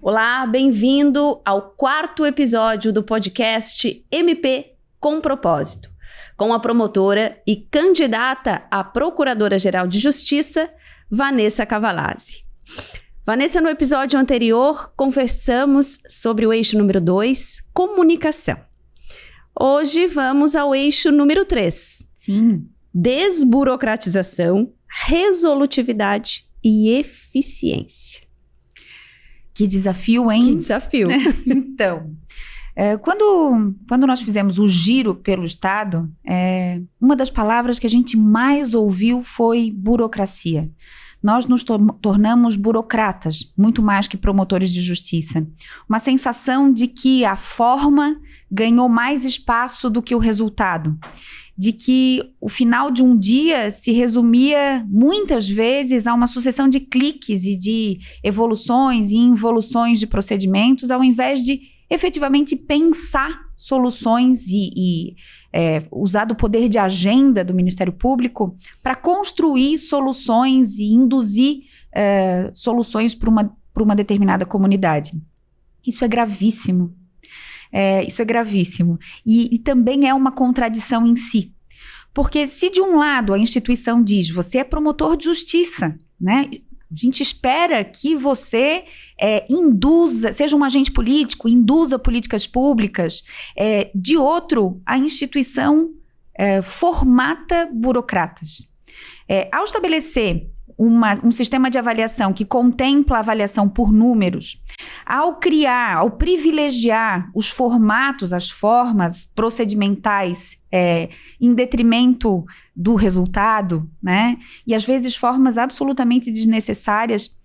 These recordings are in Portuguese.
Olá, bem-vindo ao 4º episódio do podcast MP com Propósito, com a promotora e candidata a Procuradora-Geral de Justiça, Vanessa Cavalazzi. Vanessa, no episódio anterior, conversamos sobre o eixo número 2, comunicação. Hoje vamos ao eixo número 3. Sim. Desburocratização, resolutividade e eficiência. Que desafio, hein? Que desafio. Então, quando nós fizemos o giro pelo Estado, uma das palavras que a gente mais ouviu foi burocracia. Nós nos tornamos burocratas, muito mais que promotores de justiça. Uma sensação de que a forma ganhou mais espaço do que o resultado. De que o final de um dia se resumia, muitas vezes, a uma sucessão de cliques e de evoluções e involuções de procedimentos, ao invés de efetivamente pensar soluções e usar do poder de agenda do Ministério Público para construir soluções e induzir soluções para uma determinada comunidade. Isso é gravíssimo. Isso é gravíssimo. E também é uma contradição em si. Porque se de um lado a instituição diz, você é promotor de justiça, né? A gente espera que você induza, seja um agente político, induza políticas públicas. De outro, a instituição formata burocratas. Ao estabelecer um sistema de avaliação que contempla a avaliação por números, ao privilegiar os formatos, as formas procedimentais em detrimento do resultado, né? E às vezes formas absolutamente desnecessárias,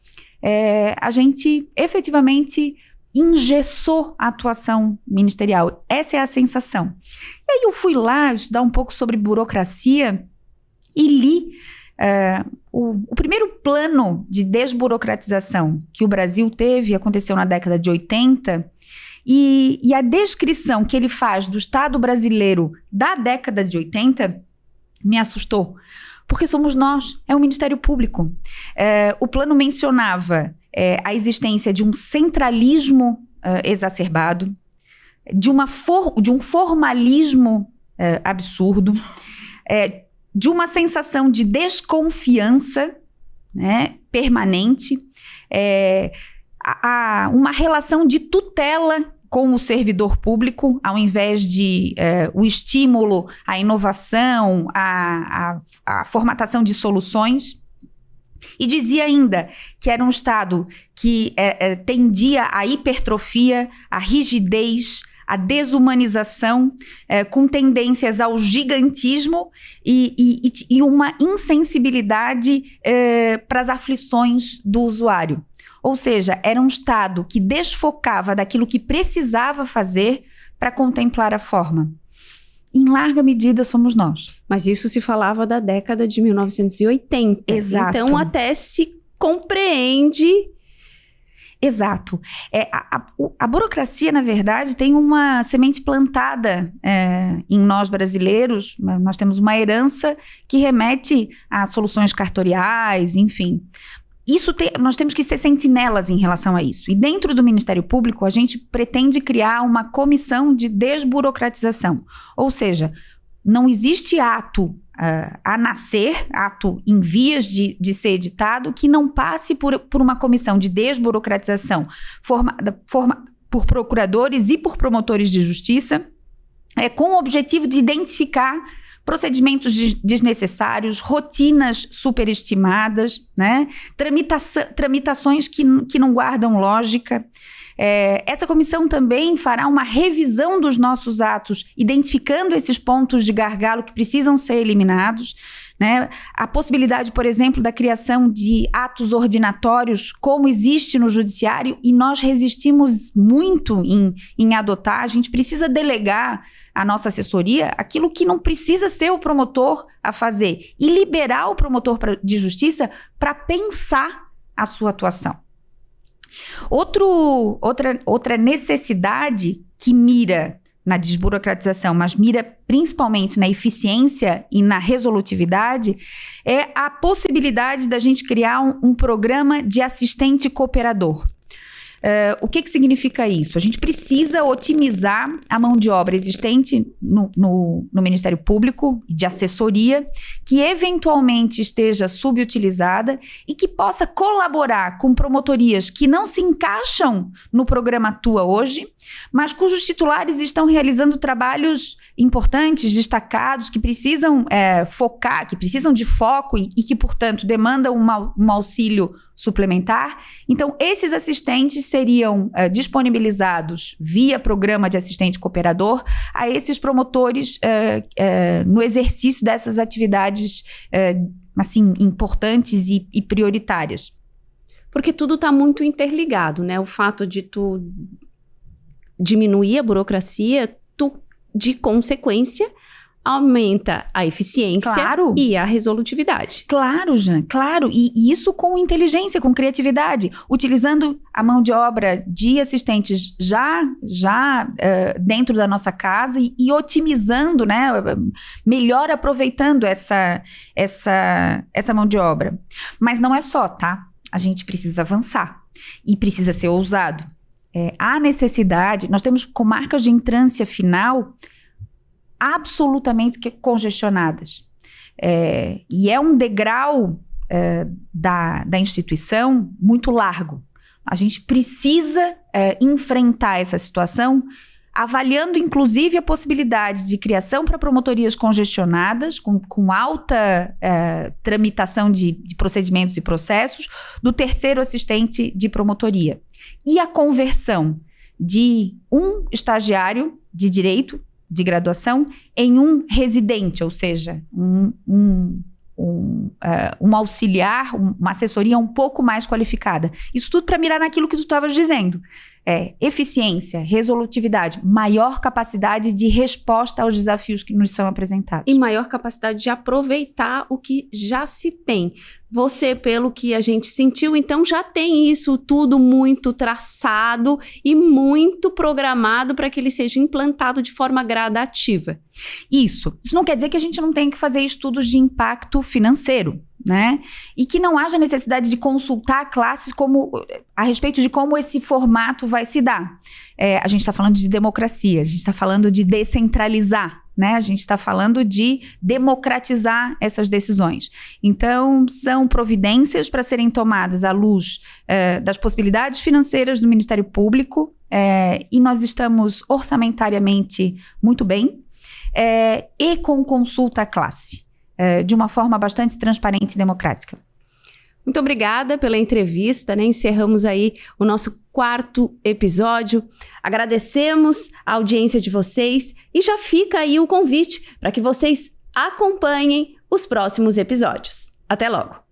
a gente efetivamente engessou a atuação ministerial. Essa é a sensação. E aí eu fui lá estudar um pouco sobre burocracia e li o primeiro plano de desburocratização que o Brasil teve, aconteceu na década de 80, e a descrição que ele faz do Estado brasileiro da década de 80 me assustou, porque somos nós, é o Ministério Público. O plano mencionava a existência de um centralismo exacerbado, de um formalismo absurdo, de uma sensação de desconfiança, né, permanente, uma relação de tutela com o servidor público, ao invés de o estímulo à inovação, à formatação de soluções. E dizia ainda que era um Estado que tendia à hipertrofia, à rigidez, a desumanização, com tendências ao gigantismo e uma insensibilidade para as aflições do usuário. Ou seja, era um Estado que desfocava daquilo que precisava fazer para contemplar a forma. Em larga medida, somos nós. Mas isso se falava da década de 1980. Exato. Então, até se compreende. Exato. A burocracia, na verdade, tem uma semente plantada em nós brasileiros. Nós temos uma herança que remete a soluções cartoriais, enfim. Nós temos que ser sentinelas em relação a isso. E dentro do Ministério Público, a gente pretende criar uma comissão de desburocratização. Ou seja, não existe ato a nascer, ato em vias de ser editado, que não passe por uma comissão de desburocratização formada por procuradores e por promotores de justiça, com o objetivo de identificar procedimentos desnecessários, rotinas superestimadas, né? Tramitações que não guardam lógica. Essa comissão também fará uma revisão dos nossos atos, identificando esses pontos de gargalo que precisam ser eliminados, né? A possibilidade, por exemplo, da criação de atos ordinatórios, como existe no judiciário, e nós resistimos muito em adotar. A gente precisa delegar à nossa assessoria aquilo que não precisa ser o promotor a fazer e liberar o promotor de justiça para pensar a sua atuação. Outra necessidade que mira na desburocratização, mas mira principalmente na eficiência e na resolutividade, é a possibilidade da gente criar um programa de assistente cooperador. O que significa isso? A gente precisa otimizar a mão de obra existente no Ministério Público, de assessoria, que eventualmente esteja subutilizada e que possa colaborar com promotorias que não se encaixam no programa Atua hoje, mas cujos titulares estão realizando trabalhos importantes, destacados, que precisam focar, que precisam de foco e que, portanto, demandam um auxílio suplementar. Então, esses assistentes seriam disponibilizados via programa de assistente cooperador a esses promotores no exercício dessas atividades assim, importantes e prioritárias. Porque tudo está muito interligado, né? O fato de tu diminuir a burocracia, de consequência, aumenta a eficiência e a resolutividade. Claro, Jean, claro. E isso com inteligência, com criatividade, utilizando a mão de obra de assistentes já dentro da nossa casa e otimizando, né, melhor aproveitando essa mão de obra. Mas não é só, tá? A gente precisa avançar e precisa ser ousado. Há necessidade, nós temos comarcas de entrância final absolutamente congestionadas. E é um degrau da instituição muito largo. A gente precisa enfrentar essa situação, avaliando inclusive a possibilidade de criação para promotorias congestionadas, com alta tramitação de procedimentos e processos, do terceiro assistente de promotoria. E a conversão de um estagiário de direito, de graduação, em um residente, ou seja, um auxiliar, uma assessoria um pouco mais qualificada. Isso tudo para mirar naquilo que tu estavas dizendo. Eficiência, resolutividade, maior capacidade de resposta aos desafios que nos são apresentados. E maior capacidade de aproveitar o que já se tem. Você, pelo que a gente sentiu, então já tem isso tudo muito traçado e muito programado para que ele seja implantado de forma gradativa. Isso não quer dizer que a gente não tenha que fazer estudos de impacto financeiro, né? E que não haja necessidade de consultar a classe a respeito de como esse formato vai se dar. A gente está falando de democracia, a gente está falando de descentralizar, né? A gente está falando de democratizar essas decisões. Então, são providências para serem tomadas à luz das possibilidades financeiras do Ministério Público, e nós estamos orçamentariamente muito bem, e com consulta à classe, de uma forma bastante transparente e democrática. Muito obrigada pela entrevista, né? Encerramos aí o nosso 4º episódio. Agradecemos a audiência de vocês e já fica aí o convite para que vocês acompanhem os próximos episódios. Até logo!